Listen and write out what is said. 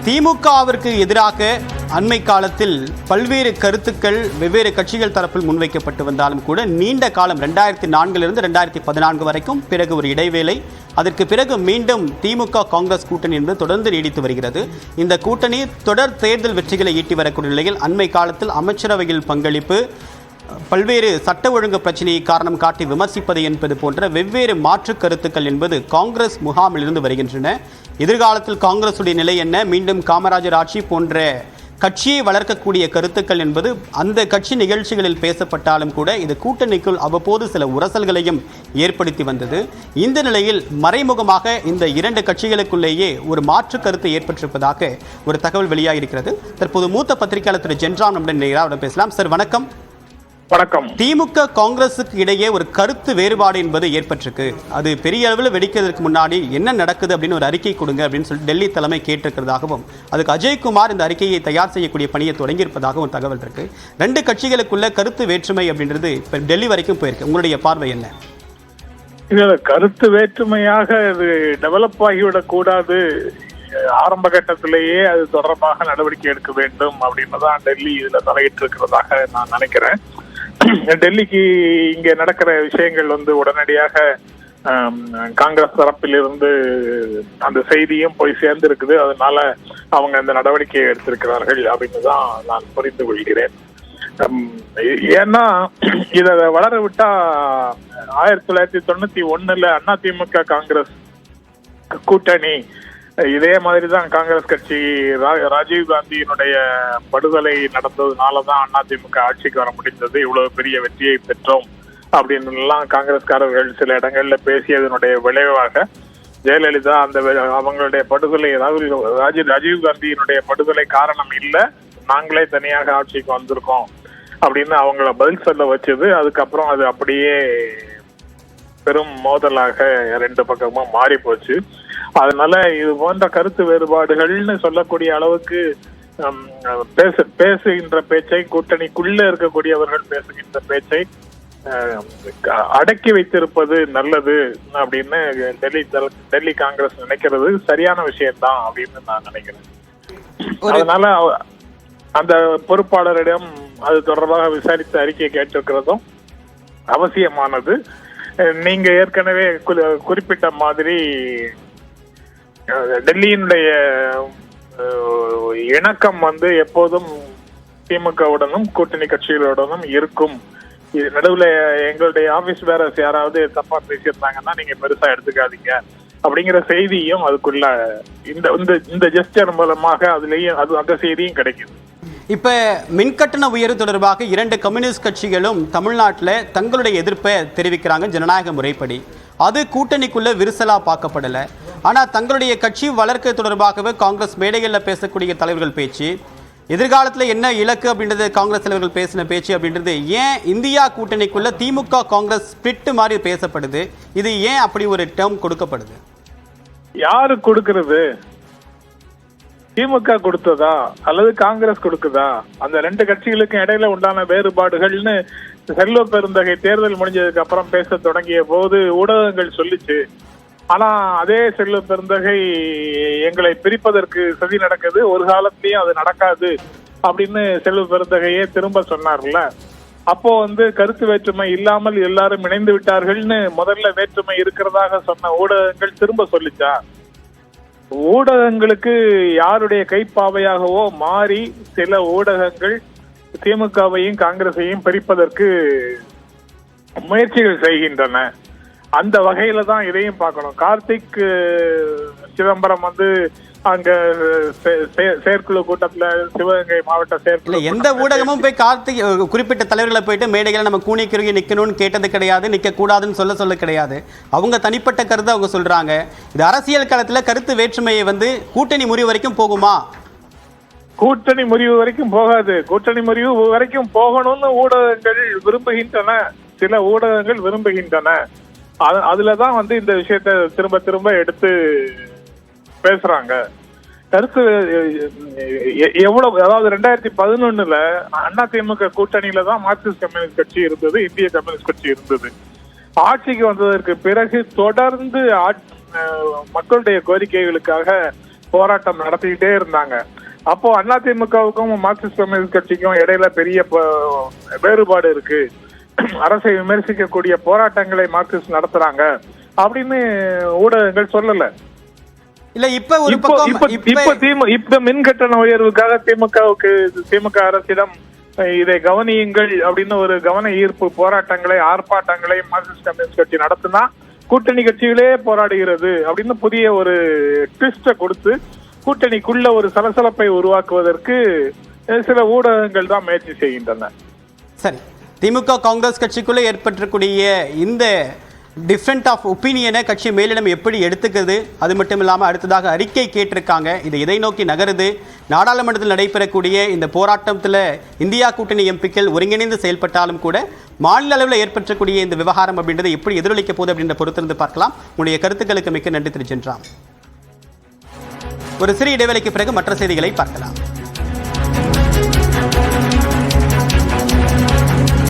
திமுகவிற்கு எதிராக அண்மை காலத்தில் பல்வேறு கருத்துக்கள் வெவ்வேறு கட்சிகள் தரப்பில் முன்வைக்கப்பட்டு வந்தாலும் கூட நீண்ட காலம் 2004 2014 வரைக்கும் பிறகு ஒரு இடைவேளை, அதற்கு பிறகு மீண்டும் திமுக காங்கிரஸ் கூட்டணி என்பது தொடர்ந்து நீடித்து வருகிறது. இந்த கூட்டணி தொடர் தேர்தல் வெற்றிகளை ஈட்டி வரக்கூடிய நிலையில் அண்மை காலத்தில் அமைச்சரவையில் பங்களிப்பு, பல்வேறு சட்ட ஒழுங்கு பிரச்சனையை காரணம் காட்டி விமர்சிப்பது என்பது போன்ற வெவ்வேறு மாற்று கருத்துக்கள் என்பது காங்கிரஸ் முகாமில் இருந்து வருகின்றன. எதிர்காலத்தில் காங்கிரசுடைய நிலை என்ன, மீண்டும் காமராஜர் ஆட்சி போன்ற கட்சியை வளர்க்கக்கூடிய கருத்துக்கள் என்பது அந்த கட்சி நிகழ்ச்சிகளில் பேசப்பட்டாலும் கூட இது கூட்டணிக்குள் அவ்வப்போது சில உரசல்களையும் ஏற்படுத்தி வந்தது. இந்த நிலையில் மறைமுகமாக இந்த இரண்டு கட்சிகளுக்குள்ளேயே ஒரு மாற்று கருத்து ஏற்பட்டிருப்பதாக ஒரு தகவல் வெளியாகியிருக்கிறது. தற்போது மூத்த பத்திரிகையாளர் திரு ஜென்ராம் நம்முடன் நேராக பேசலாம். சார் வணக்கம். வணக்கம். திமுக காங்கிரஸுக்கு இடையே ஒரு கருத்து வேறுபாடு என்பது ஏற்பட்டிருக்கு. அது பெரிய அளவில் வெடிக்கிறதுக்கு முன்னாடி என்ன நடக்குது அப்படின்னு ஒரு அறிக்கை கொடுங்க அப்படின்னு சொல்லிட்டு டெல்லி தலைமை கேட்டிருக்கிறதாகவும், அதுக்கு அஜய்குமார் இந்த அறிக்கையை தயார் செய்யக்கூடிய பணியை தொடங்கியிருப்பதாகவும் தகவல் இருக்கு. ரெண்டு கட்சிகளுக்குள்ள கருத்து வேற்றுமை அப்படின்றது இப்ப டெல்லி வரைக்கும் போயிருக்கு. உங்களுடைய பார்வை என்ன? கருத்து வேற்றுமையாக இது டெவலப் ஆகிவிடக் கூடாது, ஆரம்ப கட்டத்திலேயே அது தொடர்பாக நடவடிக்கை எடுக்க வேண்டும் அப்படின்னு தான் டெல்லி இதுல தலையிட்டு இருக்கிறதாக நான் நினைக்கிறேன். டெல்லிக்கு இங்க நடக்கிற விஷயங்கள் உடனடியாக காங்கிரஸ் தரப்பில் இருந்து அந்த செய்தியும் போய் சேர்ந்து இருக்குது. அதனால அவங்க அந்த நடவடிக்கையை எடுத்திருக்கிறார்கள் அப்படின்னு தான் நான் புரிந்து கொள்கிறேன். ஏன்னா இத வளர விட்டா 1991 அதிமுக காங்கிரஸ் கூட்டணி இதே மாதிரிதான் காங்கிரஸ் கட்சி ராஜீவ் காந்தியினுடைய படுகொலை நடந்ததுனாலதான் அதிமுக ஆட்சிக்கு வர முடிந்தது, இவ்வளவு பெரிய வெற்றியை பெற்றோம் அப்படின்னு எல்லாம் காங்கிரஸ்காரர்கள் சில இடங்கள்ல பேசியதனுடைய விளைவாக ஜெயலலிதா அந்த அவங்களுடைய படுகொலை, ராஜீவ் காந்தியினுடைய படுகொலை காரணம் இல்லை, நாங்களே தனியாக ஆட்சிக்கு வந்திருக்கோம் அப்படின்னு அவங்கள பதில் சொல்ல வச்சது. அதுக்கப்புறம் அது அப்படியே பெரும் மோதலாக ரெண்டு பக்கமும் மாறி போச்சு. அதனால இது போன்ற கருத்து வேறுபாடுகள்னு சொல்லக்கூடிய அளவுக்கு பேசுகின்ற பேச்சை, கூட்டணிக்குள்ள இருக்கக்கூடியவர்கள் பேசுகின்ற பேச்சை அடக்கி வைத்திருப்பது நல்லது அப்படின்னு டெல்லி காங்கிரஸ் நினைக்கிறது சரியான விஷயம்தான் அப்படின்னு நான் நினைக்கிறேன். அதனால அந்த பொறுப்பாளரிடம் அது தொடர்பாக விசாரித்து அறிக்கை கேட்டிருக்கிறதும் அவசியமானது. நீங்க ஏற்கனவே குறிப்பிட்ட மாதிரி டெல்லியினுடைய இணக்கம் எப்போதும் திமுகவுடனும் கூட்டணி கட்சிகளுடனும் இருக்கும். நடுவுல எங்களுடைய ஆபீஸ் பேரர்ஸ் யாராவது தப்பா பேசியிருந்தாங்கன்னா நீங்க பெருசா எடுத்துக்காதீங்க அப்படிங்கிற செய்தியும் அதுக்குள்ள இந்த ஜெஸ்டர் மூலமாக அதுலயும் அந்த செய்தியும் கிடைக்குது. இப்ப மின்கட்டண உயர்வு தொடர்பாக இரண்டு கம்யூனிஸ்ட் கட்சிகளும் தமிழ்நாட்டில் தங்களுடைய எதிர்ப்பை தெரிவிக்கிறாங்க ஜனநாயக முறைப்படி. அது கூட்டணிக்குள்ள விரிசலா பார்க்கப்படலை. ஆனால் தங்களுடைய கட்சி வளர்க்க தொடர்பாகவே காங்கிரஸ் மேடைகளில் பேசக்கூடிய தலைவர்கள் பேச்சு, எதிர்காலத்தில் என்ன இலக்கு அப்படின்றது காங்கிரஸ் தலைவர்கள் பேசின பேச்சு அப்படின்றது ஏன் இந்தியா கூட்டணிக்குள்ள திமுக காங்கிரஸ் ஸ்பிளிட் மாதிரி பேசப்படுது? இது ஏன் அப்படி ஒரு டேர்ம் கொடுக்கப்படுது? யாரு கொடுக்கிறது? திமுக கொடுத்ததா அல்லது காங்கிரஸ் கொடுக்குதா? அந்த ரெண்டு கட்சிகளுக்கும் இடையில உண்டான வேறுபாடுகள்னு செல்வ பெருந்தகை தேர்தல் முடிஞ்சதுக்கு அப்புறம் பேச தொடங்கிய போது ஊடகங்கள் சொல்லிச்சு. ஆனா அதே செல்வ பெருந்தகை எங்களை பிரிப்பதற்கு சதி நடக்குது, ஒரு காலத்திலயும் அது நடக்காது அப்படின்னு செல்வ பெருந்தகையே திரும்ப சொன்னார்ல. அப்போ கருத்து வேற்றுமை இல்லாமல் எல்லாரும் இணைந்து விட்டார்கள்னு முதல்ல வேற்றுமை இருக்கிறதாக சொன்ன ஊடகங்கள் திரும்ப சொல்லிச்சா? ஊடகங்களுக்கு யாருடைய கைப்பாவையாகவோ மாறி சில ஊடகங்கள் திமுகவையும் காங்கிரஸையும் பிரிப்பதற்கு முயற்சிகள் செய்கின்றன. அந்த வகையில தான் இதையும் பார்க்கணும். கார்த்திக் சிதம்பரம் அங்க செயற்குழு கூட்டத்துல சிவகங்கை மாவட்ட செயற்குழு எந்த ஊடகமும் போய் கார்த்திக் குறிப்பிட்ட தலைவர்களை போயிட்டு மேடைகளை நம்ம கூணிக்கிறீங்க நிக்கணும்னு கேட்டது கிடையாது, நிக்க கூடாதுன்னு சொல்ல கிடையாது. அவங்க தனிப்பட்ட கருத்தை அவங்க சொல்றாங்க. இது அரசியல் களத்துல கருத்து வேற்றுமையை கூட்டணி முறிவு வரைக்கும் போகுமா? கூட்டணி முறிவு வரைக்கும் போகாது. கூட்டணி முறிவு வரைக்கும் போகணும்னு ஊடகங்கள் விரும்புகின்றன, சில ஊடகங்கள் விரும்புகின்றன. அதுலதான் இந்த விஷயத்த திரும்ப திரும்ப எடுத்து பேசுறாங்க. கருத்து எவ்வளவு, அதாவது 2011 அதிமுக கூட்டணியில தான் மார்க்சிஸ்ட் கம்யூனிஸ்ட் கட்சி இருந்தது, இந்திய கம்யூனிஸ்ட் கட்சி இருந்தது. ஆட்சிக்கு வந்ததற்கு பிறகு தொடர்ந்து மக்களுடைய கோரிக்கைகளுக்காக போராட்டம் நடத்திக்கிட்டே இருந்தாங்க. அப்போ அதிமுகவுக்கும் மார்க்சிஸ்ட் கம்யூனிஸ்ட் கட்சிக்கும் இடையில பெரிய வேறுபாடு இருக்கு, அரசை விமர்சிக்கக்கூடிய போராட்டங்களை மார்க்சிஸ்ட் நடத்துறாங்க அப்படின்னு ஊடகங்கள் சொல்லல. இல்ல இப்ப ஒரு பக்கம் இப்ப மின் கட்டண உயர்வுக்காக திமுக அரசிடம் இதை கவனியுங்கள் அப்படின்னு ஒரு கவன ஈர்ப்பு போராட்டங்களை ஆர்ப்பாட்டங்களை மார்க்சிஸ்ட் கம்யூனிஸ்ட் கட்சி நடத்தினா கூட்டணி கட்சிகளே போராடுகிறது அப்படின்னு புதிய ஒரு ட்விஸ்ட கொடுத்து கூட்டணிக்குள்ள ஒரு சலசலப்பை உருவாக்குவதற்கு சில ஊடகங்கள் தான் முயற்சி செய்கின்றன. சரி, திமுக காங்கிரஸ் கட்சிக்குள்ளே ஏற்பட்டிருக்கூடிய இந்த டிஃப்ரெண்ட் ஆஃப் ஒப்பீனியனை கட்சி மேலிடம் எப்படி எடுத்துக்குது? அது மட்டும் இல்லாமல் அடுத்ததாக அறிக்கை கேட்டிருக்காங்க. இது எதை நோக்கி நகருது? நாடாளுமன்றத்தில் நடைபெறக்கூடிய இந்த போராட்டத்தில் இந்தியா கூட்டணி எம்பிக்கள் ஒருங்கிணைந்து செயல்பட்டாலும் கூட மாநில அளவில் ஏற்பட்டக்கூடிய இந்த விவகாரம் அப்படின்றத எப்படி எதிரொலிக்க போகுது அப்படின்ற பொறுத்திருந்து பார்க்கலாம். உங்களுடைய கருத்துக்களுக்கு மிக்க நன்றி திரு ஜென்ராம். ஒரு சிறிய இடைவேளைக்கு பிறகு மற்ற செய்திகளை பார்க்கலாம்.